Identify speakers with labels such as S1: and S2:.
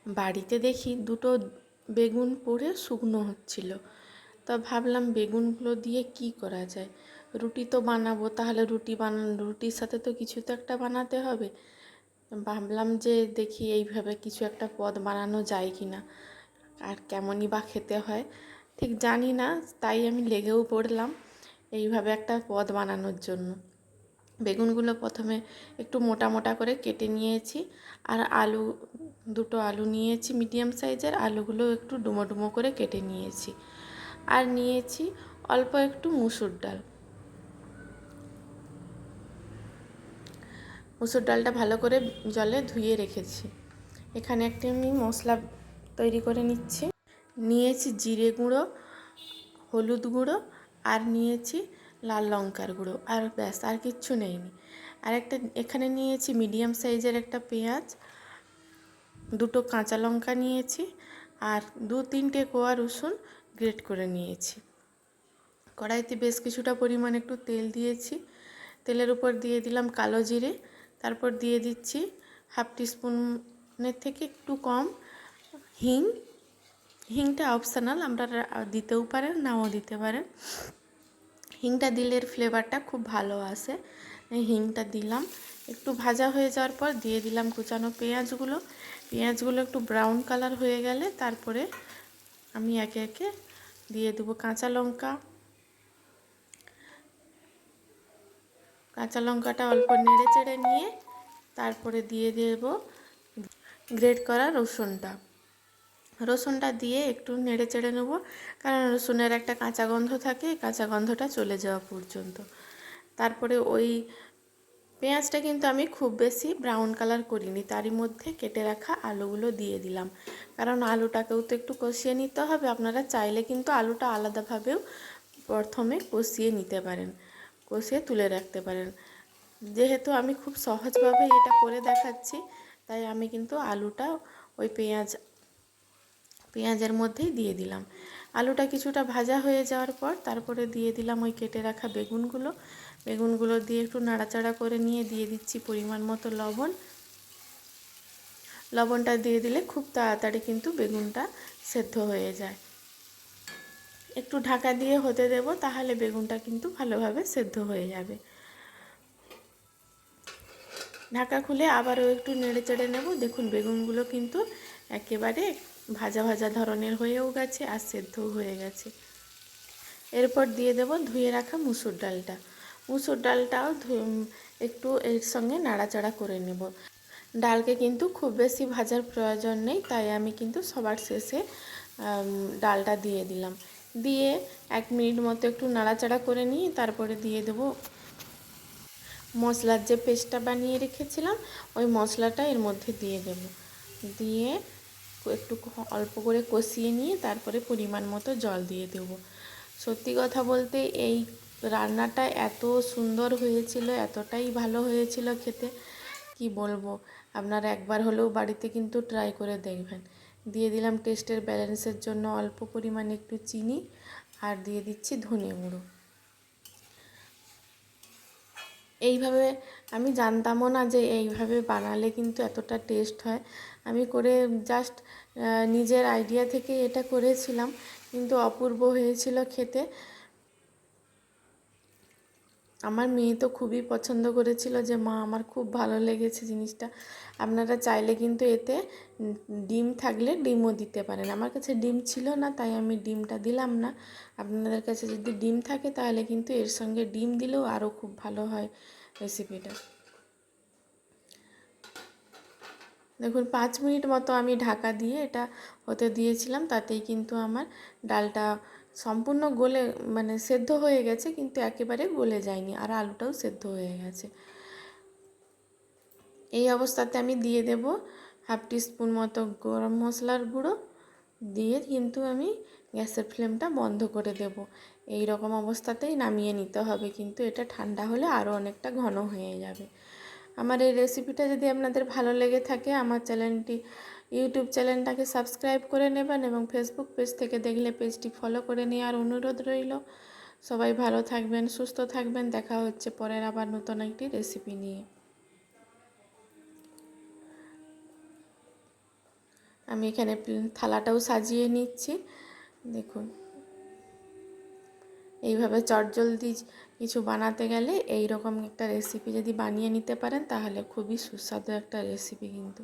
S1: বাড়িতে দেখি দুটো বেগুন পড়ে শুকনো হচ্ছিল। তো ভাবলাম বেগুনগুলো দিয়ে কি করা যায়। রুটি তো বানাবো, তাহলে রুটির সাথে তো কিছু তো একটা বানাতে হবে। ভাবলাম যে দেখি এইভাবে কিছু একটা পদ বানানো যায় কি না, আর কেমনই বা খেতে হয় ঠিক জানি না। তাই আমি লেগেও পড়লাম এইভাবে একটা পদ বানানোর জন্য। বেগুনগুলো প্রথমে একটু মোটা মোটা করে কেটে নিয়েছি, আর দুটো আলু নিয়েছি মিডিয়াম সাইজের। আলুগুলো একটু ডুমো ডুমো করে কেটে নিয়েছি, আর নিয়েছি অল্প একটু মুসুর ডাল। মুসুর ডালটা ভালো করে জলে ধুয়ে রেখেছি। এখানে একটি আমি মশলা তৈরি করে নিয়েছি জিরে গুঁড়ো, হলুদ গুঁড়ো, আর নিয়েছি লাল লঙ্কার গুঁড়ো, আর ব্যাস, আর কিচ্ছু নেইনি। আর এখানে নিয়েছি মিডিয়াম সাইজের একটা পেঁয়াজ, দুটো কাঁচা লঙ্কা নিয়েছি, আর 2-3টে কোয়া রসুন গ্রেট করে নিয়েছি। কড়াইতে বেশ কিছুটা পরিমাণ একটু তেল দিয়েছি। তেলের উপর দিয়ে দিলাম কালো জিরে, তারপর দিয়ে দিচ্ছি 1/2 টিস্পুনের থেকে একটু কম হিংটা অপশনাল, আপনারা দিতেও পারেন নাও দিতে পারেন। হিংটা দিলে এর ফ্লেভারটা খুব ভালো আসে। হিংটা দিলাম, একটু ভাজা হয়ে যাওয়ার পর দিয়ে দিলাম কুচানো পেঁয়াজগুলো একটু ব্রাউন কালার হয়ে গেলে তারপরে আমি একে একে দিয়ে দেবো কাঁচা লঙ্কাটা অল্প নেড়ে চেড়ে নিয়ে তারপরে দিয়ে দেব গ্রেট করা রসুনটা দিয়ে একটু নেড়ে চেড়ে নেব, কারণ রসুনের একটা কাঁচা গন্ধ থাকে, কাঁচা গন্ধটা চলে যাওয়া পর্যন্ত। তারপরে ওই পেঁয়াজটা কিন্তু আমি খুব বেশি ব্রাউন কালার করিনি, তারই মধ্যে কেটে রাখা আলুগুলো দিয়ে দিলাম, কারণ আলুটাকেও তো একটু কষিয়ে নিতে হবে। আপনারা চাইলে কিন্তু আলুটা আলাদাভাবেও প্রথমে কষিয়ে নিতে পারেন, কষিয়ে তুলে রাখতে পারেন। যেহেতু আমি খুব সহজভাবে এটা করে দেখাচ্ছি, তাই আমি কিন্তু আলুটা ওই পেঁয়াজের মধ্যেই দিয়ে দিলাম। আলুটা কিছুটা ভাজা হয়ে যাওয়ার পর তারপরে দিয়ে দিলাম ওই কেটে রাখা বেগুনগুলো দিয়ে একটু নাড়াচাড়া করে নিয়ে দিয়ে দিচ্ছি পরিমাণ মতো লবণটা দিয়ে দিলে খুব তাড়াতাড়ি কিন্তু বেগুনটা সেদ্ধ হয়ে যায়। একটু ঢাকা দিয়ে হতে দেব, তাহলে বেগুনটা কিন্তু ভালোভাবে সেদ্ধ হয়ে যাবে। ঢাকা খুলে আবারও একটু নেড়ে চেড়ে নেব। দেখুন বেগুনগুলো কিন্তু একেবারে ভাজা ভাজা ধরনের হয়েও গেছে আর সেদ্ধও হয়ে গেছে। এরপর দিয়ে দেব ধুয়ে রাখা মুসুর ডালটাও একটু এর সঙ্গে নাড়াচাড়া করে নেব। ডালকে কিন্তু খুব বেশি ভাজার প্রয়োজন নেই, তাই আমি কিন্তু সবার শেষে ডালটা দিয়ে দিলাম। দিয়ে 1 মিনিট মতো একটু নাড়াচাড়া করে নিয়ে তারপরে দিয়ে দেব মশলার যে পেস্টটা বানিয়ে রেখেছিলাম, ওই মশলাটা এর মধ্যে দিয়ে দেব। দিয়ে একটু অল্প করে কষিয়ে নিয়ে তারপরে পরিমাণ মতো জল দিয়ে দেব। সত্যি কথা বলতে এই রান্নাটা এত সুন্দর হয়েছিল, এতটাই ভালো হয়েছিল খেতে, কি বলবো। আপনারা একবার হলেও বাড়িতে কিন্তু ট্রাই করে দেখবেন। দিয়ে দিলাম টেস্টের ব্যালেন্সের জন্য অল্প পরিমাণে একটু চিনি, আর দিয়ে দিচ্ছি ধনে গুঁড়ো। এইভাবে আমি জানতামও না যে এইভাবে বানালে কিন্তু এতটা টেস্ট হয়। আমি করে জাস্ট নিজের আইডিয়া থেকে এটা করেছিলাম, কিন্তু অপূর্ব হয়েছিল খেতে। আমার মেয়ে তো খুবই পছন্দ করেছিল যে মা আমার খুব ভালো লেগেছে জিনিসটা। আপনারা চাইলে কিন্তু এতে ডিম থাকলে ডিমও দিতে পারেন। আমার কাছে ডিম ছিল না, তাই আমি ডিমটা দিলাম না। আপনাদের কাছে যদি ডিম থাকে তাহলে কিন্তু এর সঙ্গে ডিম দিলেও আরও খুব ভালো হয় রেসিপিটা। দেখুন 5 মিনিট মতো আমি ঢাকা দিয়ে এটা হতে দিয়েছিলাম, তাতেই কিন্তু আমার ডালটা সম্পূর্ণ সেদ্ধ হয়ে গেছে, কিন্তু একেবারে গলে যায়নি, আর আলুটাও সেদ্ধ হয়ে গেছে। এই অবস্থাতে আমি দিয়ে দেব 1/2 টিস্পুন মতো গরম মশলার গুঁড়ো, দিয়ে কিন্তু আমি গ্যাসের ফ্লেমটা বন্ধ করে দেব। এই রকম অবস্থাতেই নামিয়ে নিতে হবে, কিন্তু এটা ঠান্ডা হলে আরও অনেকটা ঘন হয়ে যাবে। আমার এই রেসিপিটা যদি আপনাদের ভালো লেগে থাকে, আমার ইউটিউব চ্যানেলটাকে সাবস্ক্রাইব করে নেবেন, এবং ফেসবুক পেজ থেকে দেখলে পেজটি ফলো করে নেওয়ার অনুরোধ রইল। সবাই ভালো থাকবেন, সুস্থ থাকবেন। দেখা হচ্ছে পরের আবার নতুন একটি রেসিপি নিয়ে। আমি এখানে থালাটাও সাজিয়ে নিচ্ছি। দেখুন, এইভাবে চটজলদি কিছু বানাতে গেলে এই রকম একটা রেসিপি যদি বানিয়ে নিতে পারেন তাহলে খুবই সুস্বাদু একটা রেসিপি কিন্তু।